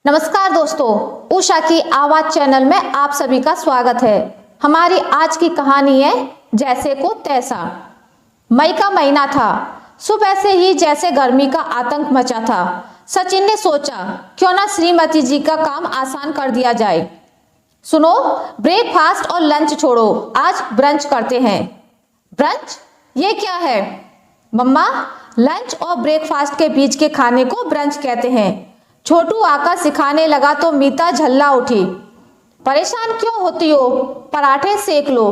नमस्कार दोस्तों, उषा की आवाज चैनल में आप सभी का स्वागत है। हमारी आज की कहानी है जैसे को तैसा। मई का महीना था। सुबह से ही जैसे गर्मी का आतंक मचा था। सचिन ने सोचा क्यों ना श्रीमती जी का काम आसान कर दिया जाए। सुनो, ब्रेकफास्ट और लंच छोड़ो, आज ब्रंच करते हैं। ब्रंच? ये क्या है? मम्मा, लंच और ब्रेकफास्ट के बीच के खाने को ब्रंच कहते हैं। छोटू आकर सिखाने लगा तो मीता झल्ला उठी। परेशान क्यों होती हो? पराठे सेक लो।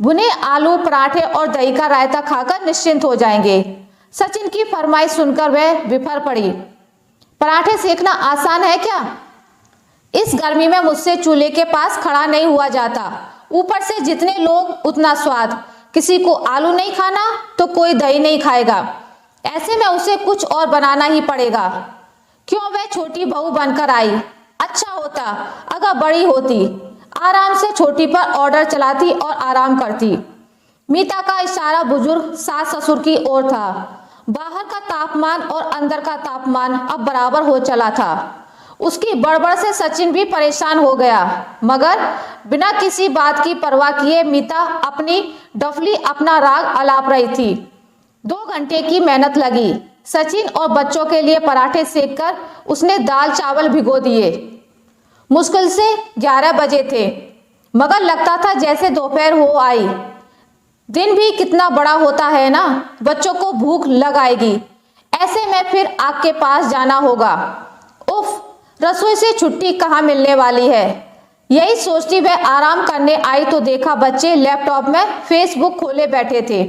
भुने आलू पराठे और दही का रायता खाकर निश्चिंत हो जाएंगे। सचिन की फरमाइश सुनकर वह बिफर पड़ी। पराठे सेकना आसान है क्या? इस गर्मी में मुझसे चूल्हे के पास खड़ा नहीं हुआ जाता। ऊपर से जितने लोग उतना स्वाद। किसी को आलू नहीं खाना तो कोई दही नहीं खाएगा। ऐसे में उसे कुछ और बनाना ही पड़ेगा। क्यों वह छोटी बहू बनकर आई? अच्छा होता अगर बड़ी होती। आराम से छोटी पर ऑर्डर चलाती और आराम करती। मीता का इशारा बुजुर्ग सास ससुर की ओर था। बाहर का तापमान और अंदर का तापमान अब बराबर हो चला था। उसकी बड़बड़ से सचिन भी परेशान हो गया, मगर बिना किसी बात की परवाह किए मीता अपनी डफली अपना राग अलाप रही थी। 2 घंटे की मेहनत लगी। सचिन और बच्चों के लिए पराठे सेककर उसने दाल चावल भिगो दिए। मुश्किल से 11 बजे थे, मगर लगता था जैसे दोपहर हो आई। दिन भी कितना बड़ा होता है ना, बच्चों को भूख लग आएगी। ऐसे में फिर आग के पास जाना होगा। उफ, रसोई से छुट्टी कहाँ मिलने वाली है। यही सोचती वह आराम करने आई तो देखा बच्चे लैपटॉप में फेसबुक खोले बैठे थे।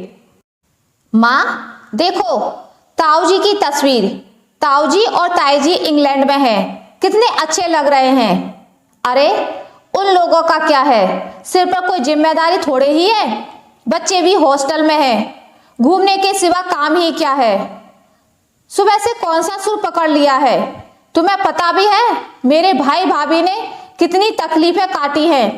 माँ देखो, ताऊजी की तस्वीर। ताऊजी और ताईजी इंग्लैंड में हैं। कितने अच्छे लग रहे हैं। अरे उन लोगों का क्या है, सिर पर कोई जिम्मेदारी थोड़े ही है। बच्चे भी हॉस्टल में हैं। घूमने के सिवा काम ही क्या है। सुबह से कौन सा सुर पकड़ लिया है? तुम्हें पता भी है मेरे भाई भाभी ने कितनी तकलीफें काटी हैं।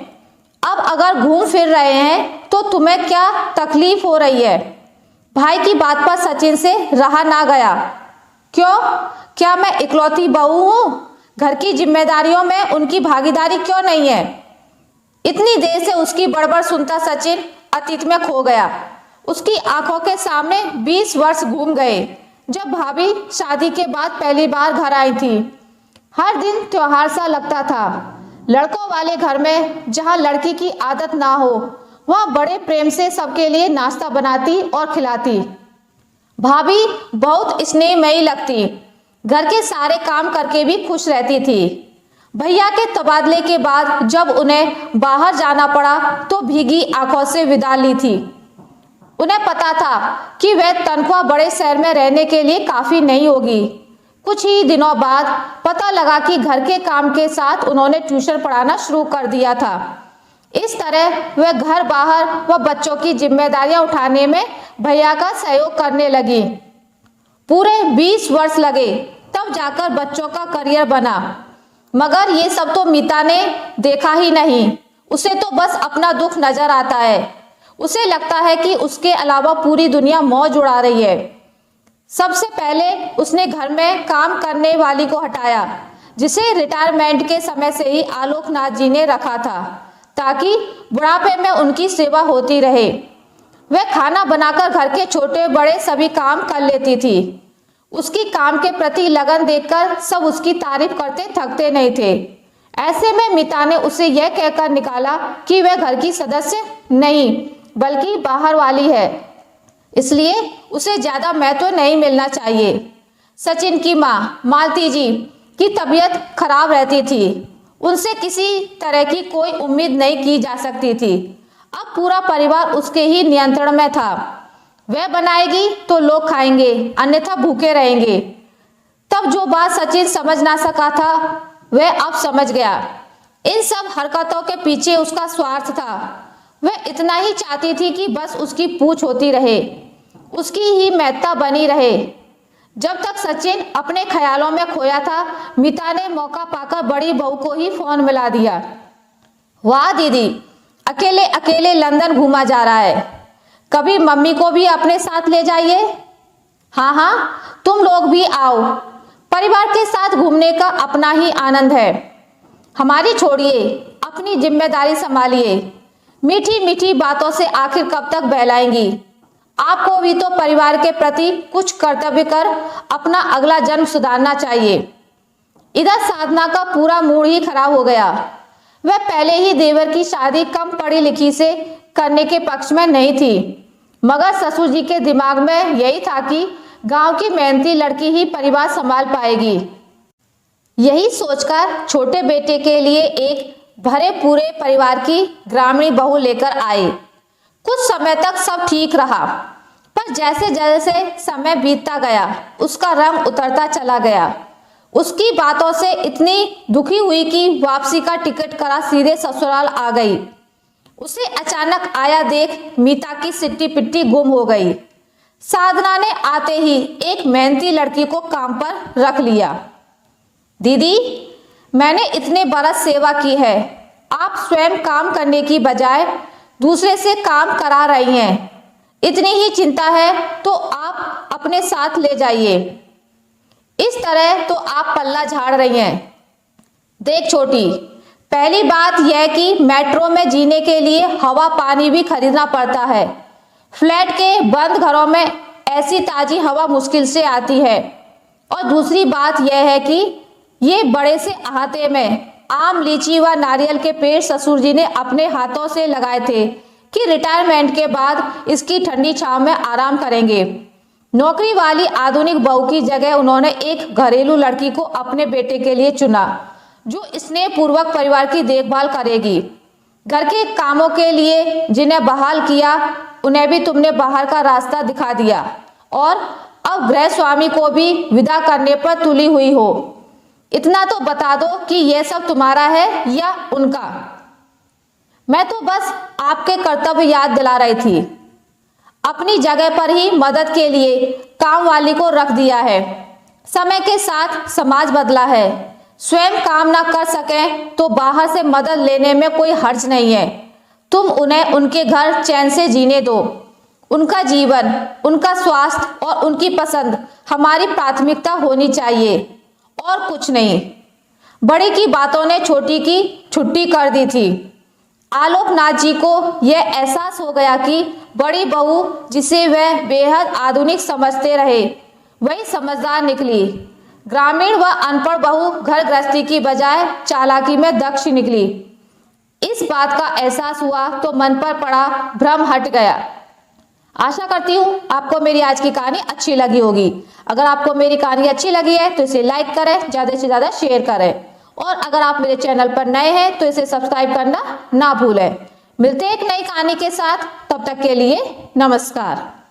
अब अगर घूम फिर रहे हैं तो तुम्हें क्या तकलीफ हो रही है? भाई की बात पर सचिन से रहा ना गया। क्यों, क्या मैं इकलौती बहू हूँ? घर की जिम्मेदारियों में उनकी भागीदारी क्यों नहीं है? इतनी देर से उसकी बड़बड़ सुनता सचिन अतीत में खो गया। उसकी आंखों के सामने 20 वर्ष घूम गए, जब भाभी शादी के बाद पहली बार घर आई थी। हर दिन त्योहार सा लगता था। लड़कों वाले घर में जहाँ लड़की की आदत ना हो, वहाँ बड़े प्रेम से सबके लिए नाश्ता बनाती और खिलाती। भाभी बहुत स्नेहमयी लगती। घर के सारे काम करके भी खुश रहती थी। भैया के तबादले के बाद जब उन्हें बाहर जाना पड़ा तो भीगी आंखों से विदा ली थी। उन्हें पता था कि वह तनख्वाह बड़े शहर में रहने के लिए काफी नहीं होगी। कुछ ही दिनों बाद पता लगा कि घर के काम के साथ उन्होंने ट्यूशन पढ़ाना शुरू कर दिया था। इस तरह वह घर बाहर व बच्चों की जिम्मेदारियां उठाने में भैया का सहयोग करने लगी। पूरे 20 वर्ष लगे, तब जाकर बच्चों का करियर बना। मगर ये सब तो मीता ने देखा ही नहीं। उसे तो बस अपना दुख नजर आता है। उसे लगता है कि उसके अलावा पूरी दुनिया मौज उड़ा रही है। सबसे पहले उसने घर में काम करने वाली को हटाया, जिसे रिटायरमेंट के समय से ही आलोकनाथ जी ने रखा था, ताकि बुढ़ापे में उनकी सेवा होती रहे। वह खाना बनाकर घर के छोटे बड़े सभी काम कर लेती थी। उसकी काम के प्रति लगन देखकर सब उसकी तारीफ करते थकते नहीं थे। ऐसे में मीता ने उसे यह कहकर निकाला कि वह घर की सदस्य नहीं बल्कि बाहर वाली है, इसलिए उसे ज्यादा महत्व नहीं मिलना चाहिए। सचिन की माँ मालती जी की तबीयत खराब रहती थी। उनसे किसी तरह की कोई उम्मीद नहीं की जा सकती थी। अब पूरा परिवार उसके ही नियंत्रण में था। वह बनाएगी तो लोग खाएंगे, अन्यथा भूखे रहेंगे। तब जो बात सचिन समझ ना सका था, वह अब समझ गया। इन सब हरकतों के पीछे उसका स्वार्थ था। वह इतना ही चाहती थी कि बस उसकी पूछ होती रहे, उसकी ही महत्ता बनी रहे। जब तक सचिन अपने ख्यालों में खोया था, मीता ने मौका पाकर बड़ी बहू को ही फोन मिला दिया। वाह दीदी, अकेले अकेले लंदन घूमा जा रहा है। कभी मम्मी को भी अपने साथ ले जाइए। हाँ हाँ, तुम लोग भी आओ। परिवार के साथ घूमने का अपना ही आनंद है। हमारी छोड़िए, अपनी जिम्मेदारी संभालिए। मीठी मीठी बातों से आखिर कब तक बहलाएंगी? आपको भी तो परिवार के प्रति कुछ कर्तव्य कर अपना अगला जन्म सुधारना चाहिए। इधर साधना का पूरा मूड ही खराब हो गया। वह पहले ही देवर की शादी कम पढ़ी लिखी से करने के पक्ष में नहीं थी, मगर ससुर जी के दिमाग में यही था कि गांव की मेहनती लड़की ही परिवार संभाल पाएगी। यही सोचकर छोटे बेटे के लिए एक भरे पूरे परिवार की ग्रामीण बहू लेकर आए। कुछ समय तक सब ठीक रहा, पर जैसे जैसे समय बीतता गया उसका रंग उतरता चला गया। उसकी बातों से इतनी दुखी हुई कि वापसी का टिकट करा सीधे ससुराल आ गई। उसे अचानक आया देख मीता की सिट्टी पिट्टी गुम हो गई। साधना ने आते ही एक मेहनती लड़की को काम पर रख लिया। दीदी, मैंने इतने बरस सेवा की है, आप स्वयं काम करने की बजाय दूसरे से काम करा रही हैं। इतनी ही चिंता है तो आप अपने साथ ले जाइए। इस तरह तो आप पल्ला झाड़ रही हैं। देख छोटी, पहली बात यह कि मेट्रो में जीने के लिए हवा पानी भी खरीदना पड़ता है। फ्लैट के बंद घरों में ऐसी ताजी हवा मुश्किल से आती है। और दूसरी बात यह है कि ये बड़े से अहाते में आम, लीची व नारियल के पेड़ ससुर जी ने अपने हाथों से लगाए थे कि रिटायरमेंट के बाद इसकी ठंडी छांव में आराम करेंगे। नौकरी वाली आधुनिक बहू की जगह उन्होंने एक घरेलू लड़की को अपने बेटे के लिए चुना, जो स्नेहपूर्वक परिवार की देखभाल करेगी। घर के कामों के लिए जिन्हें बहाल किया, उन्हें भी तुमने बाहर का रास्ता दिखा दिया और अब गृह स्वामी को भी विदा करने पर तुली हुई हो। इतना तो बता दो कि यह सब तुम्हारा है या उनका? मैं तो बस आपके कर्तव्य याद दिला रही थी। अपनी जगह पर ही मदद के लिए काम वाली को रख दिया है। समय के साथ समाज बदला है। स्वयं काम ना कर सकें तो बाहर से मदद लेने में कोई हर्ज नहीं है। तुम उन्हें उनके घर चैन से जीने दो। उनका जीवन, उनका स्वास्थ्य और उनकी पसंद हमारी प्राथमिकता होनी चाहिए, और कुछ नहीं। बड़ी की बातों ने छोटी की छुट्टी कर दी थी। आलोकनाथ जी को यह एहसास हो गया कि बड़ी बहू, जिसे वह बेहद आधुनिक समझते रहे, वही समझदार निकली। ग्रामीण व अनपढ़ बहू घर गृहस्थी की बजाय चालाकी में दक्ष निकली। इस बात का एहसास हुआ तो मन पर पड़ा भ्रम हट गया। आशा करती हूँ आपको मेरी आज की कहानी अच्छी लगी होगी। अगर आपको मेरी कहानी अच्छी लगी है तो इसे लाइक करें, ज़्यादा से ज़्यादा शेयर करें, और अगर आप मेरे चैनल पर नए हैं तो इसे सब्सक्राइब करना ना भूलें। मिलते हैं एक नई कहानी के साथ, तब तक के लिए नमस्कार।